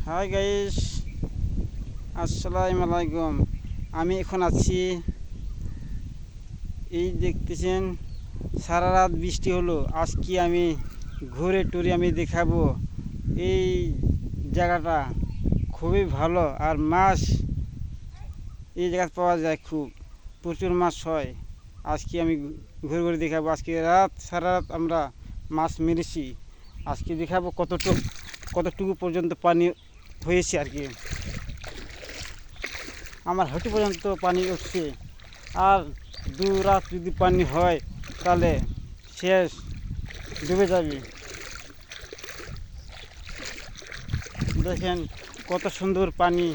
Hi guys, আসসালামু আলাইকুম। আমি এখন আছি, এই দেখতেছেন সারা রাত বৃষ্টি হলো। আজকে আমি ঘুরে টুরে আমি দেখাবো এই জায়গাটা খুবই ভালো, আর মাছ এই জায়গা পাওয়া যায়, খুব প্রচুর মাছ হয়। আজকে আমি ঘুরে ঘুরে দেখাবো। আজকে সারা রাত আমরা মাছ মেরেছি। আজকে দেখাবো কতটুকু পর্যন্ত পানি হয়েছে আর কি। আমার হাঁটু পর্যন্ত পানি উঠছে, আর দু রাত যদি পানি হয় তাহলে শেষ, ডুবে যাবে। দেখেন কত সুন্দর পানি,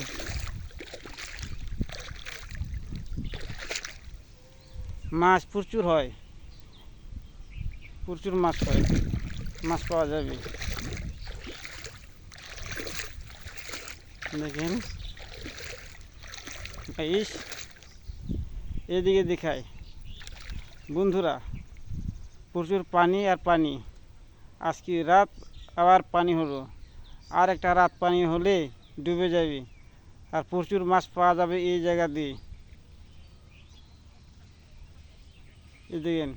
মাছ প্রচুর হয়, প্রচুর মাছ হয়, মাছ পাওয়া যাবে। দেখেন গাইস, এদিকে দেখায় বন্ধুরা, প্রচুর পানি আর পানি। আজকে রাত আবার পানি হলো, আর একটা রাত পানি হলে ডুবে যাবে, আর প্রচুর মাছ পাওয়া যাবে এই জায়গা দিয়ে। এই দেখেন।